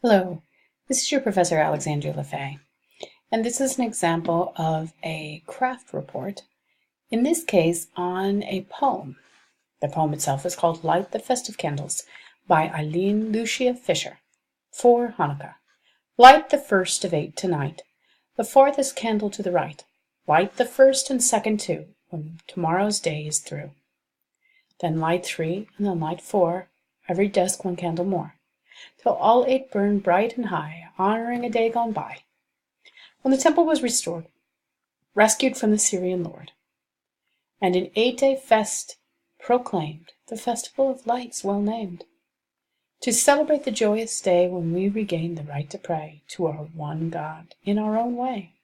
Hello, this is your Professor Alexandria Lefay, and this is an example of a craft report, in this case on a poem. The poem itself is called Light the Festive Candles by Eileen Lucia Fisher for Hanukkah. Light the first of 8 tonight, the farthest candle to the right. Light the first and second too, when tomorrow's day is through. Then light 3, and then light 4, every dusk 1 candle more, till all 8 burn bright and high, honoring a day gone by, when the temple was restored, rescued from the Syrian lord, and an 8-day fest proclaimed, the festival of lights well named, to celebrate the joyous day when we regained the right to pray to our one God in our own way.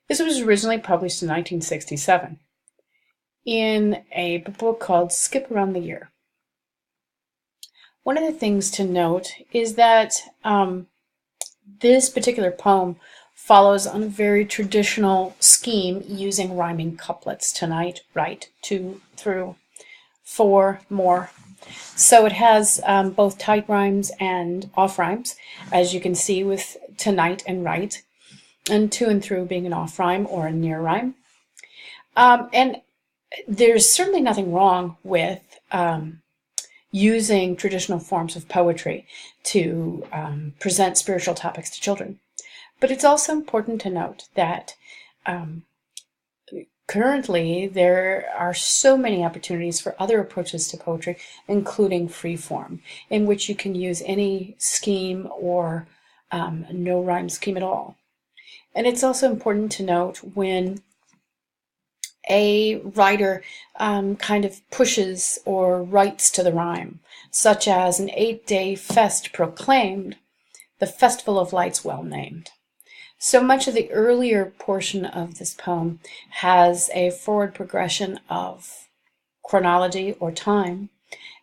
This was originally published in 1967 in a book called Skip Around the Year. One of the things to note is that this particular poem follows on a very traditional scheme using rhyming couplets: tonight, right, 2, through, 4, more. So it has both tight rhymes and off rhymes, as you can see with tonight and right, and 2 and through being an off rhyme or a near rhyme. And there's certainly nothing wrong with using traditional forms of poetry to present spiritual topics to children. But it's also important to note that currently there are so many opportunities for other approaches to poetry, including free form, in which you can use any scheme or no rhyme scheme at all. And it's also important to note when a writer kind of pushes or writes to the rhyme, such as an 8-day fest proclaimed, the festival of lights well named. So much of the earlier portion of this poem has a forward progression of chronology or time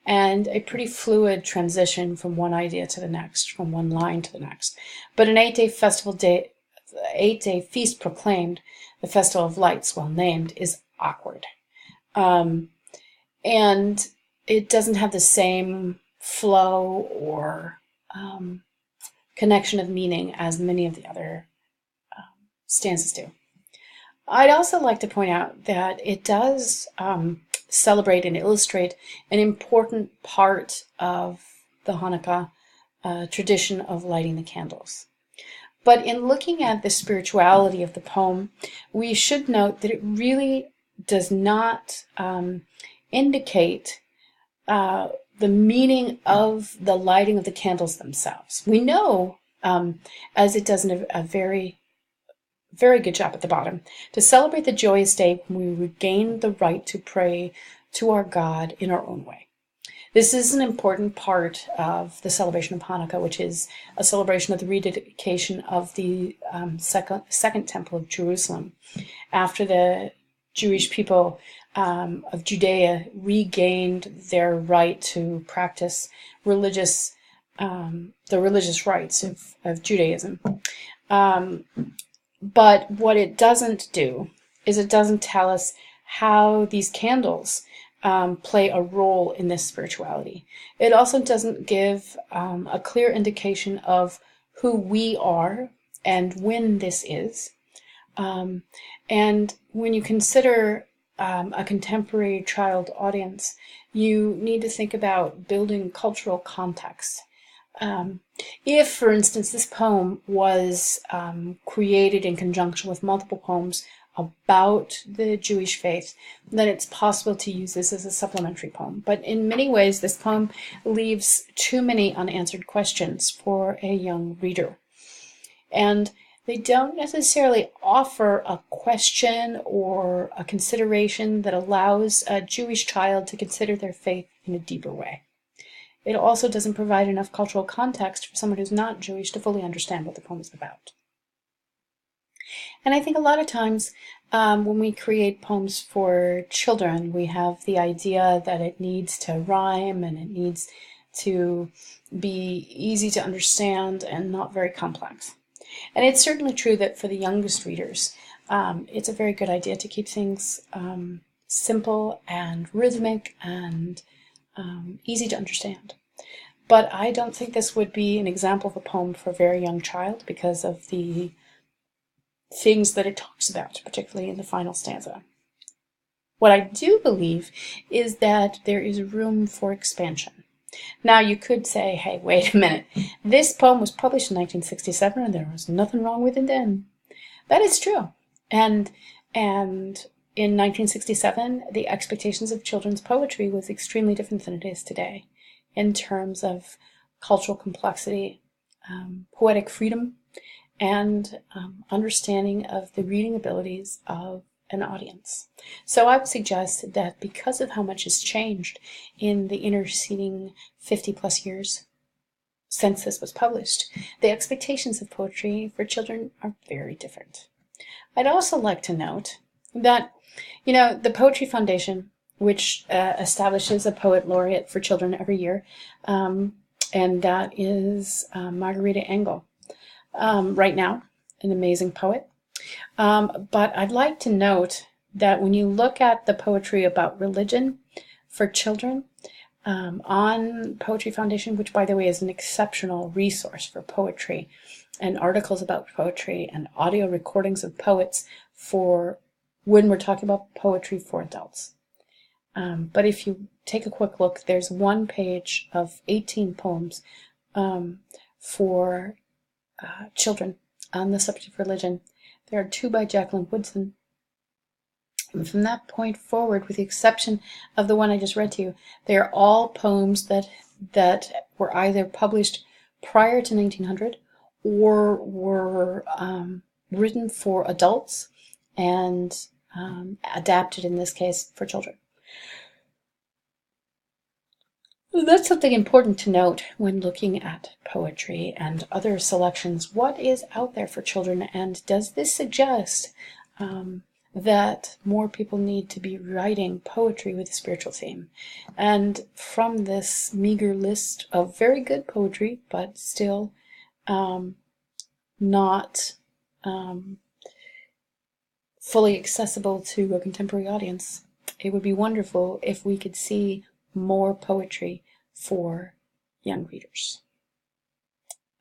and a pretty fluid transition from one idea to the next, from one line to the next. But an 8-day feast proclaimed, the festival of lights well named, is awkward. And it doesn't have the same flow or connection of meaning as many of the other stanzas do. I'd also like to point out that it does celebrate and illustrate an important part of the Hanukkah tradition of lighting the candles. But in looking at the spirituality of the poem, we should note that it really does not indicate the meaning of the lighting of the candles themselves. We know, as it does in a very, very good job at the bottom, to celebrate the joyous day when we regain the right to pray to our God in our own way. This is an important part of the celebration of Hanukkah, which is a celebration of the rededication of the second temple of Jerusalem, after the Jewish people of Judea regained their right to practice the religious rites of Judaism. But what it doesn't do is it doesn't tell us how these candles play a role in this spirituality. It also doesn't give a clear indication of who we are and when this is. And when you consider a contemporary child audience, you need to think about building cultural context. If, for instance, this poem was created in conjunction with multiple poems about the Jewish faith, then it's possible to use this as a supplementary poem. But in many ways, this poem leaves too many unanswered questions for a young reader. And they don't necessarily offer a question or a consideration that allows a Jewish child to consider their faith in a deeper way. It also doesn't provide enough cultural context for someone who's not Jewish to fully understand what the poem is about. And I think a lot of times when we create poems for children, we have the idea that it needs to rhyme and it needs to be easy to understand and not very complex. And it's certainly true that for the youngest readers, it's a very good idea to keep things simple and rhythmic and easy to understand. but I don't think this would be an example of a poem for a very young child because of the things that it talks about, particularly in the final stanza. What I do believe is that there is room for expansion. Now, you could say, hey, wait a minute, this poem was published in 1967 and there was nothing wrong with it then. That is true. And in 1967, the expectations of children's poetry was extremely different than it is today in terms of cultural complexity, poetic freedom, and understanding of the reading abilities of an audience. So I would suggest that because of how much has changed in the interceding 50 plus years since this was published, the expectations of poetry for children are very different. I'd also like to note that, the Poetry Foundation, which establishes a poet laureate for children every year, and that is Margarita Engel. Right now, an amazing poet. But I'd like to note that when you look at the poetry about religion for children on Poetry Foundation, which by the way is an exceptional resource for poetry and articles about poetry and audio recordings of poets for when we're talking about poetry for adults. But if you take a quick look, there's one page of 18 poems for children on the subject of religion. There are 2 by Jacqueline Woodson. And from that point forward, with the exception of the one I just read to you, they are all poems that were either published prior to 1900 or were written for adults and adapted, in this case, for children. That's something important to note when looking at poetry and other selections. What is out there for children, and does this suggest that more people need to be writing poetry with a spiritual theme? And from this meager list of very good poetry, but still not fully accessible to a contemporary audience, it would be wonderful if we could see more poetry for young readers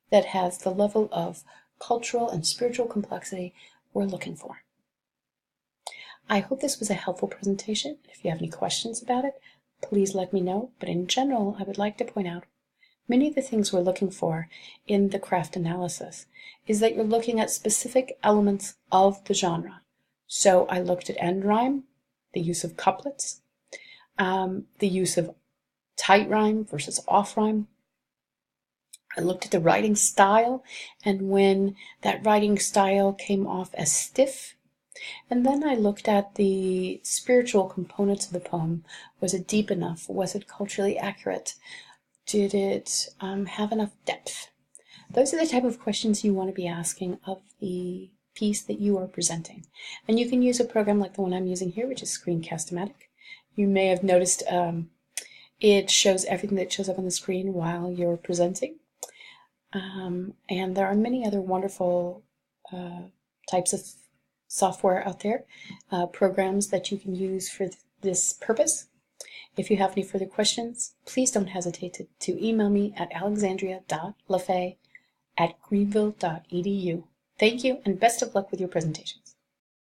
that has the level of cultural and spiritual complexity we're looking for. I hope this was a helpful presentation. If you have any questions about it, please let me know. But in general, I would like to point out many of the things we're looking for in the craft analysis is that you're looking at specific elements of the genre. So I looked at end rhyme, the use of couplets, the use of tight rhyme versus off rhyme. I looked at the writing style and when that writing style came off as stiff. And then I looked at the spiritual components of the poem. Was it deep enough? Was it culturally accurate? Did it have enough depth? Those are the type of questions you want to be asking of the piece that you are presenting. And you can use a program like the one I'm using here, which is Screencast-O-Matic. You may have noticed it shows everything that shows up on the screen while you're presenting. And there are many other wonderful types of software out there, programs that you can use for this purpose. If you have any further questions, please don't hesitate to email me at alexandria.lafay@greenville.edu. Thank you, and best of luck with your presentations.